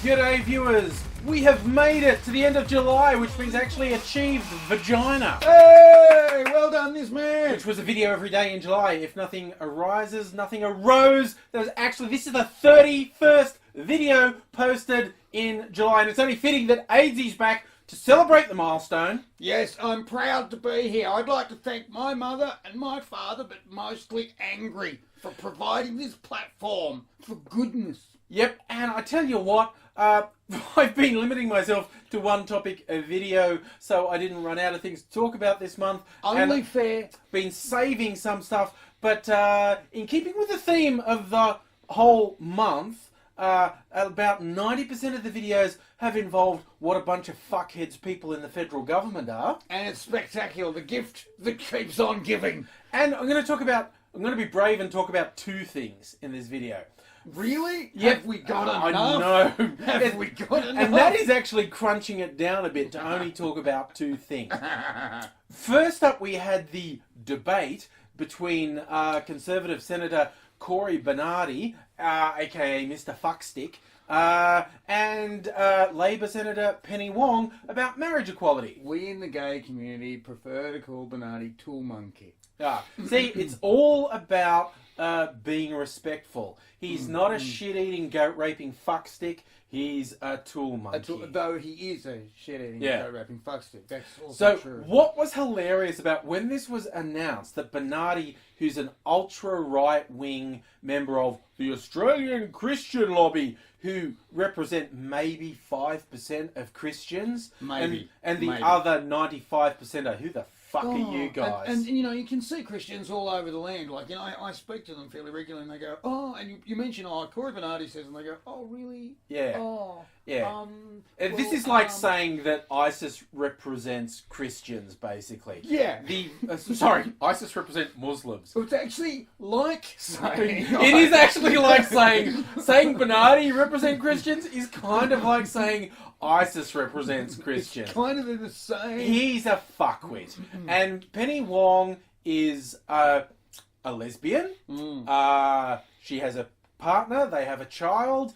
G'day viewers, we have made it to the end of July, which means actually achieved VEDJINA. Hey, well done this man. Which was a video every day in July. If nothing arises, nothing arose. This is the 31st video posted in July, and it's only fitting that AIDzee's back to celebrate the milestone. Yes, I'm proud to be here. I'd like to thank my mother and my father, but mostly Angry, for providing this platform for goodness. Yep, and I tell you what, I've been limiting myself to one topic a video, so I didn't run out of things to talk about this month. Only fair. Been saving some stuff, but in keeping with the theme of the whole month, about 90% of the videos have involved what a bunch of fuckheads people in the federal government are. And it's spectacular, the gift that keeps on giving. And I'm going to be brave and talk about two things in this video. Really? Yep. Have we got enough? I know. Have we got enough? And that is actually crunching it down a bit to only talk about two things. First up, we had the debate between Conservative Senator Cory Bernardi, aka Mr. Fuckstick, and Labor Senator Penny Wong about marriage equality. We in the gay community prefer to call Bernardi Tool Monkey. See, it's all about being respectful. He's not a shit-eating, goat-raping fuckstick. He's a tool monkey. Though he is a shit-eating, goat-raping fuckstick. That's also true. What was hilarious about when this was announced that Bernardi, who's an ultra-right-wing member of the Australian Christian lobby, who represent maybe 5% of Christians, and the other 95% are who the fuck are you guys? And you know, you can see Christians all over the land. Like, you know, I speak to them fairly regularly, and they go, "Oh," and you mention, "Oh, Cory Bernardi says," and they go, "Oh, really? Yeah. Oh, yeah." This is like saying that ISIS represents Christians, basically. Yeah. Sorry, ISIS represent Muslims. It's actually like saying. It is actually like saying Bernardi represent Christians is kind of like saying ISIS represents Christians. It's kind of the same. He's a fuckwit. And Penny Wong is a lesbian. She has a partner. They have a child.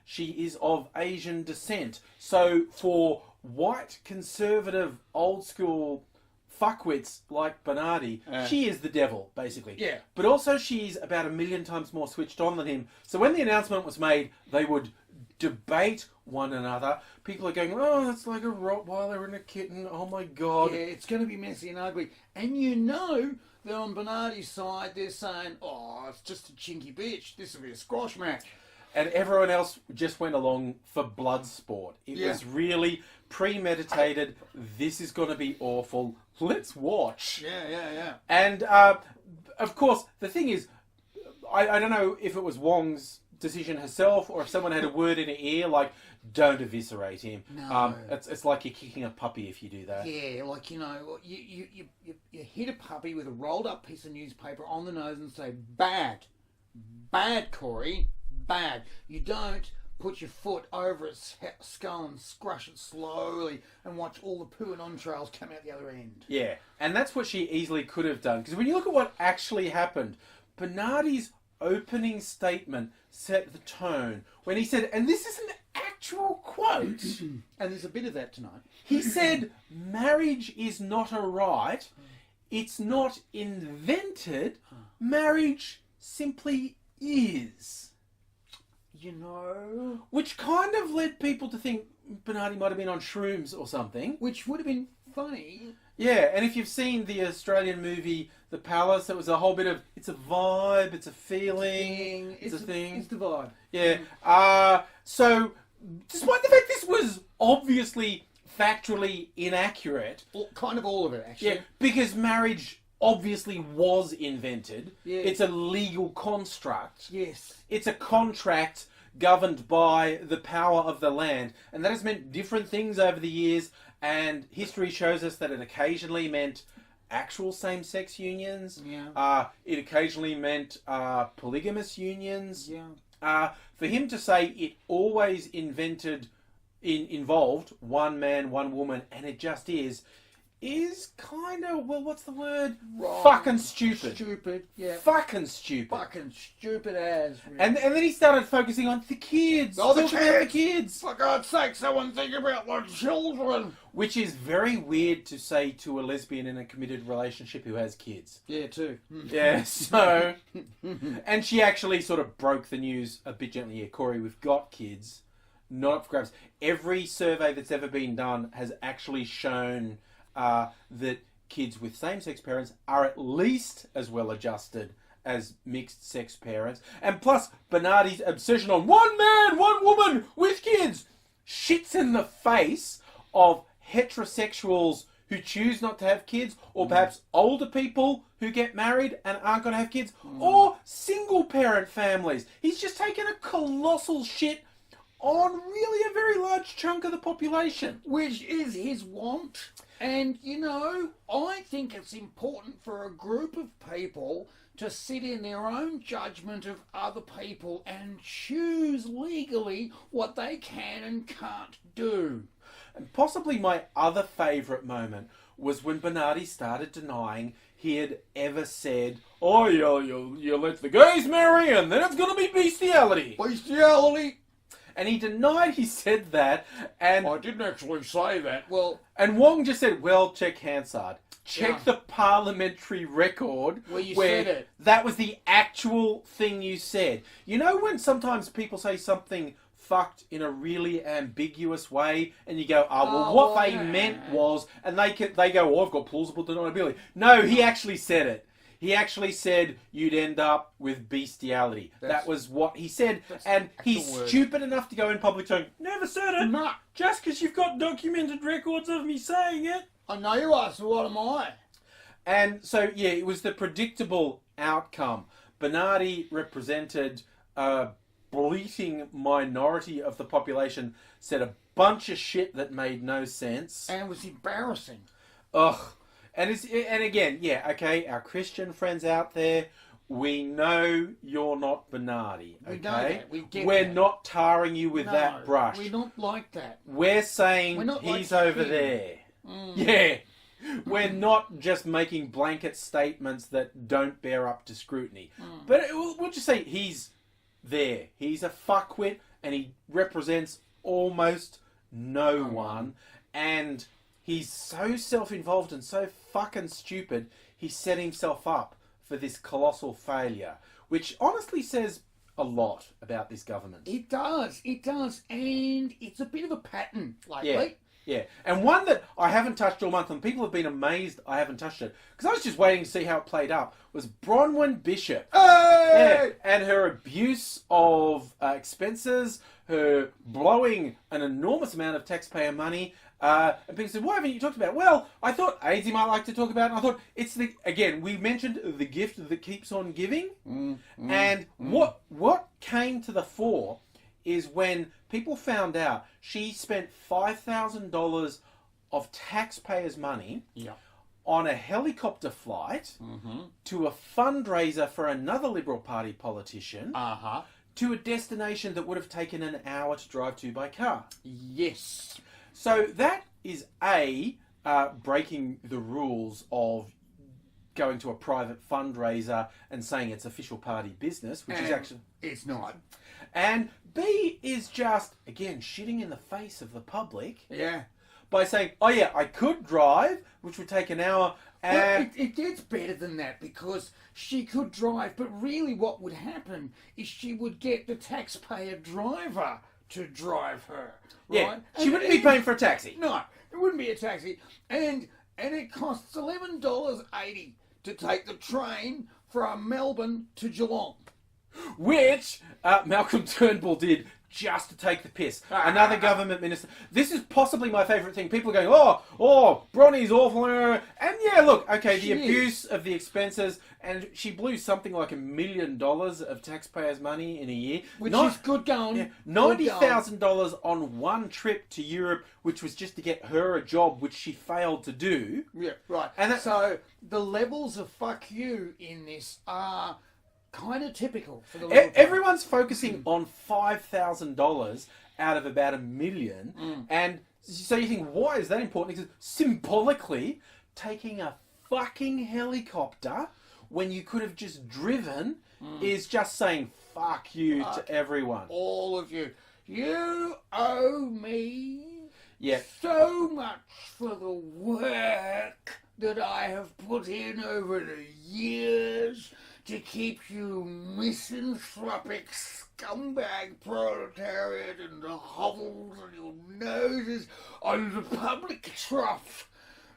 She is of Asian descent. So for white, conservative, old school fuckwits like Bernardi, she is the devil, basically. Yeah. But also she's about 1,000,000 times more switched on than him. So when the announcement was made, they would debate one another. People are going, "Oh, that's like a Rottweiler and a kitten. Oh my God." Yeah, it's going to be messy and ugly. And you know that on Bernardi's side, they're saying, "Oh, it's just a chinky bitch. This will be a squash match." And everyone else just went along for blood sport. It was really premeditated. This is going to be awful. Let's watch. Yeah. And, of course, the thing is, I don't know if it was Wong's decision herself or if someone had a word in her ear like, don't eviscerate him. No. It's like you're kicking a puppy if you do that. Yeah, like, you know, you hit a puppy with a rolled up piece of newspaper on the nose and say, "Bad. Bad, Cory. Bad." You don't put your foot over its skull and scrush it slowly and watch all the poo and entrails come out the other end. Yeah, and that's what she easily could have done. Because when you look at what actually happened, Bernardi's opening statement set the tone when he said, and this is an actual quote, and there's a bit of that tonight. He said, "Marriage is not a right. It's not invented. Marriage simply is." You know? Which kind of led people to think Bernardi might have been on shrooms or something. Which would have been funny. Yeah, and if you've seen the Australian movie The Palace, it was a whole bit of, it's a vibe, it's a feeling, it's a thing. It's the vibe. Yeah. So, despite the fact this was obviously factually inaccurate. Kind of all of it, actually. Yeah, because marriage obviously was invented. Yeah. It's a legal construct. Yes. It's a contract governed by the power of the land. And that has meant different things over the years. And history shows us that it occasionally meant actual same-sex unions. Yeah. It occasionally meant polygamous unions. Yeah. For him to say it always involved one man, one woman, and it just is, is kind of, well, what's the word? Wrong. Fucking stupid. Stupid, yeah. Fucking stupid. Fucking stupid as. Really. And then he started focusing on the kids. Oh, the Talking about the kids. For God's sake, someone think about the children. Which is very weird to say to a lesbian in a committed relationship who has kids. Yeah, too. Yeah, so... And she actually sort of broke the news a bit gently. Yeah, Cory, we've got kids. Not up for grabs. Every survey that's ever been done has actually shown that kids with same-sex parents are at least as well adjusted as mixed-sex parents. And plus, Bernardi's obsession on one man, one woman with kids shits in the face of heterosexuals who choose not to have kids, or perhaps older people who get married and aren't going to have kids, or single-parent families. He's just taken a colossal shit on really a very large chunk of the population. Which is his want. And, you know, I think it's important for a group of people to sit in their own judgment of other people and choose legally what they can and can't do. And possibly my other favourite moment was when Bernardi started denying he had ever said, oh, you let the gays marry and then it's going to be bestiality. Bestiality? And he denied he said that, and... I didn't actually say that. Well... And Wong just said, well, check Hansard. Check the parliamentary record where you where said it. That was the actual thing you said. You know when sometimes people say something fucked in a really ambiguous way, and you go, what they meant was... And they go, I've got plausible deniability. No, he actually said it. He actually said you'd end up with bestiality. That was what he said. And he's stupid enough to go in public saying, never said it. No. Just because you've got documented records of me saying it. I know you are, so what am I? And so, yeah, it was the predictable outcome. Bernardi represented a bleating minority of the population, said a bunch of shit that made no sense. And it was embarrassing. Ugh. And again, yeah, okay, our Christian friends out there, we know you're not Bernardi, okay? We know that. We get We're that. not tarring you with that brush. We're not like that. We're saying he's over there. Yeah. We're not just making blanket statements that don't bear up to scrutiny. But we'll just say he's there. He's a fuckwit and he represents almost no one. And... he's so self-involved and so fucking stupid, he set himself up for this colossal failure, which honestly says a lot about this government. It does, and it's a bit of a pattern lately. Yeah, and one that I haven't touched all month, and people have been amazed I haven't touched it, because I was just waiting to see how it played up, was Bronwyn Bishop. Hey! Yeah, and her abuse of expenses, her blowing an enormous amount of taxpayer money. And people said, why haven't you talked about it? Well, I thought AIDzee might like to talk about it. And I thought, it's again, we mentioned the gift that keeps on giving. What came to the fore is when people found out she spent $5,000 of taxpayers' money on a helicopter flight to a fundraiser for another Liberal Party politician to a destination that would have taken an hour to drive to by car. Yes. So that is breaking the rules of going to a private fundraiser and saying it's official party business, which is actually... it's not. And B is just, again, shitting in the face of the public. Yeah. By saying, oh yeah, I could drive, which would take an hour. Well, it gets better than that, because she could drive, but really what would happen is she would get the taxpayer driver to drive her. Right? Yeah, she wouldn't be paying for a taxi. No, it wouldn't be a taxi. And it costs $11.80 to take the train from Melbourne to Geelong. Which Malcolm Turnbull did just to take the piss. Another government minister. This is possibly my favourite thing. People are going, oh, Bronny's awful. And yeah, look, okay, the abuse of the expenses, and she blew something like $1 million of taxpayers' money in a year. Which is good going. Yeah, $90,000 on one trip to Europe, which was just to get her a job, which she failed to do. Yeah, right. And so the levels of fuck you in this are... kind of typical for the everyone's focusing on $5,000 out of about $1 million, and So you think, why is that important? Because symbolically, taking a fucking helicopter when you could have just driven is just saying fuck you to everyone. All of you. You owe me so much for the work that I have put in over the years to keep you misanthropic scumbag proletariat and the hovels and your noses on the public trough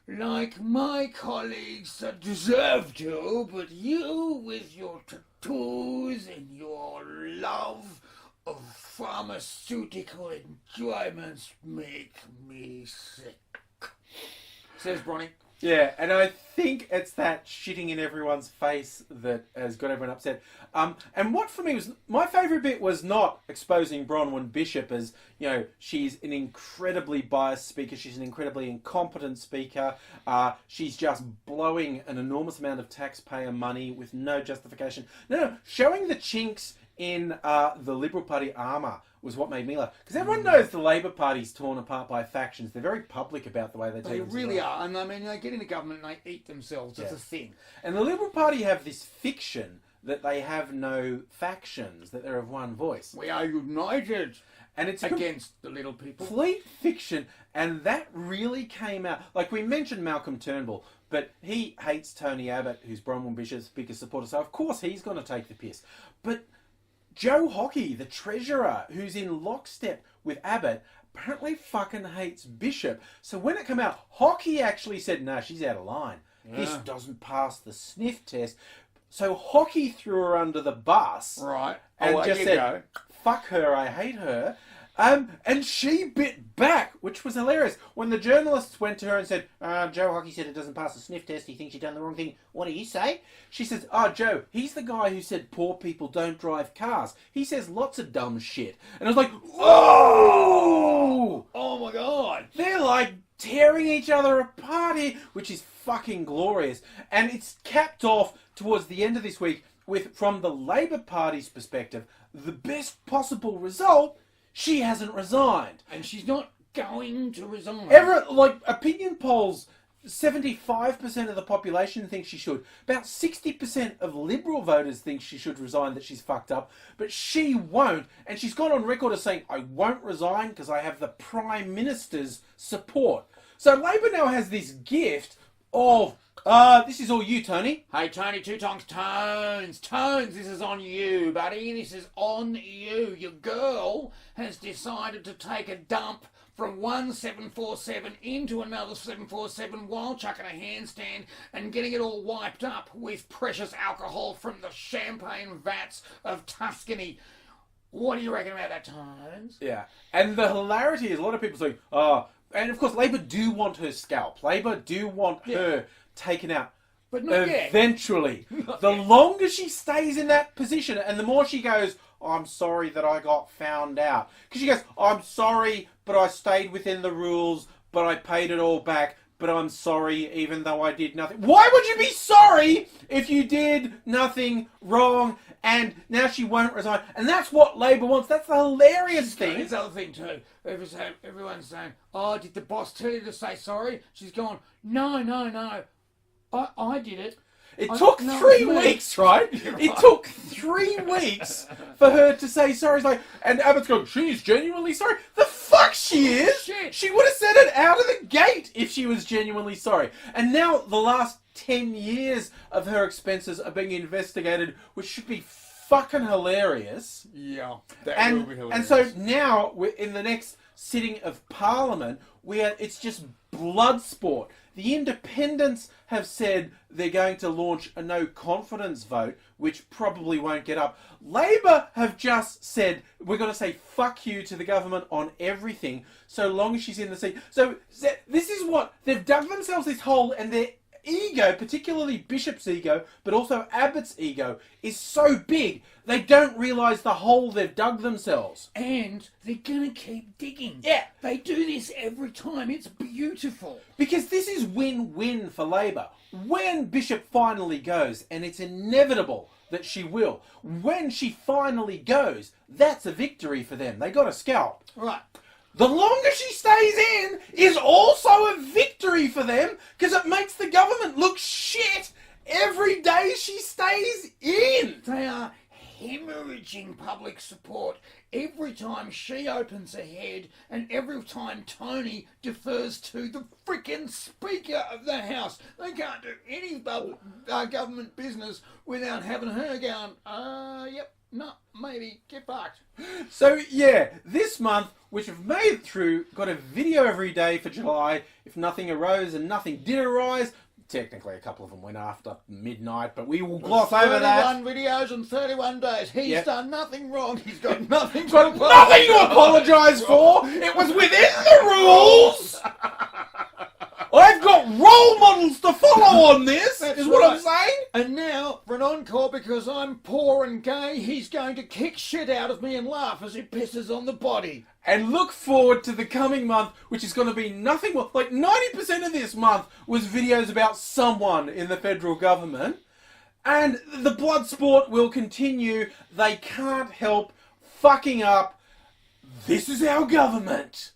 like my colleagues that deserve to, but you with your tattoos and your love of pharmaceutical enjoyments make me sick. Says Bronny. Yeah, and I think it's that shitting in everyone's face that has got everyone upset. And what for me was, my favourite bit was not exposing Bronwyn Bishop as, you know, she's an incredibly biased speaker, she's an incredibly incompetent speaker, she's just blowing an enormous amount of taxpayer money with no justification. No, showing the chinks in the Liberal Party armour was what made me laugh. Because everyone knows the Labor Party's torn apart by factions. They're very public about the way they do They things. really are. And I mean, they get into government and they eat themselves. It's a thing. And the Liberal Party have this fiction that they have no factions, that they're of one voice. We are united. And it's against the little people. Complete fiction. And that really came out. Like, we mentioned Malcolm Turnbull, but he hates Tony Abbott, who's Bronwyn Bishop's biggest supporter. So, of course, he's going to take the piss. But Joe Hockey, the treasurer, who's in lockstep with Abbott, apparently fucking hates Bishop. So when it came out, Hockey actually said, no, she's out of line. Yeah. This doesn't pass the sniff test. So Hockey threw her under the bus. Right. And just said, fuck her, I hate her. And she bit back, which was hilarious. When the journalists went to her and said, Joe Hockey said it doesn't pass the sniff test, he thinks you've done the wrong thing. What do you say? She says, Joe, he's the guy who said poor people don't drive cars. He says lots of dumb shit. And I was like, oh! Oh my God. They're like tearing each other apart here, which is fucking glorious. And it's capped off towards the end of this week with, from the Labor Party's perspective, the best possible result. She hasn't resigned. And she's not going to resign. Opinion polls, 75% of the population thinks she should. About 60% of Liberal voters think she should resign, that she's fucked up. But she won't. And she's gone on record as saying, I won't resign because I have the Prime Minister's support. So Labor now has this gift of, this is all you, Tony. Hey, Tony, two tongues, Tones, this is on you, buddy. This is on you. Your girl has decided to take a dump from one 747 into another 747 while chucking a handstand and getting it all wiped up with precious alcohol from the champagne vats of Tuscany. What do you reckon about that, Tones? Yeah. And the hilarity is a lot of people saying, and of course Labor do want her scalp. Labor do want her taken out. But not eventually. Yet. The longer she stays in that position and the more she goes, I'm sorry that I got found out. Because she goes, I'm sorry, but I stayed within the rules, but I paid it all back, but I'm sorry even though I did nothing. Why would you be sorry if you did nothing wrong? And now she won't resign. And that's what Labor wants. That's the hilarious thing. There's the other thing too. Everyone's saying, did the boss tell you to say sorry? She's gone, no. I did it. It took 3 weeks, right? It took 3 weeks for her to say sorry. It's like, and Abbott's going, she's genuinely sorry. The fuck she is! Shit. She would have said it out of the gate if she was genuinely sorry. And now the last 10 years of her expenses are being investigated, which should be fucking hilarious. Yeah, that will be hilarious. And so now, we're in the next sitting of Parliament, it's just blood sport. The independents have said they're going to launch a no confidence vote, which probably won't get up. Labor have just said, we're going to say fuck you to the government on everything, so long as she's in the seat. So this is what, they've dug themselves this hole, and their ego, particularly Bishop's ego, but also Abbott's ego, is so big, they don't realise the hole they've dug themselves. And they're going to keep digging. Yeah. They do this every time. It's beautiful. Because this is win-win for Labor. When Bishop finally goes, and it's inevitable that she will, when she finally goes, that's a victory for them. They got a scalp. Right. the longer she stays in is also a victory for them because it makes the government look shit every day she stays in. They are hemorrhaging public support every time she opens her head and every time Tony defers to the frickin' Speaker of the House. They can't do any government business without having her going, yep, no, maybe, get fucked. So yeah, this month, which we've made it through, got a video every day for July. If nothing arose and nothing did arise, technically a couple of them went after midnight, but we will gloss over that. 31 videos in 31 days. He's done nothing wrong. He's got nothing to apologise for. It was within the rules. I've got role models to follow on this, is what I'm saying. And now, for an encore, because I'm poor and gay, he's going to kick shit out of me and laugh as he pisses on the body. And look forward to the coming month, which is going to be nothing more. Like 90% of this month was videos about someone in the federal government. And the blood sport will continue. They can't help fucking up. This is our government.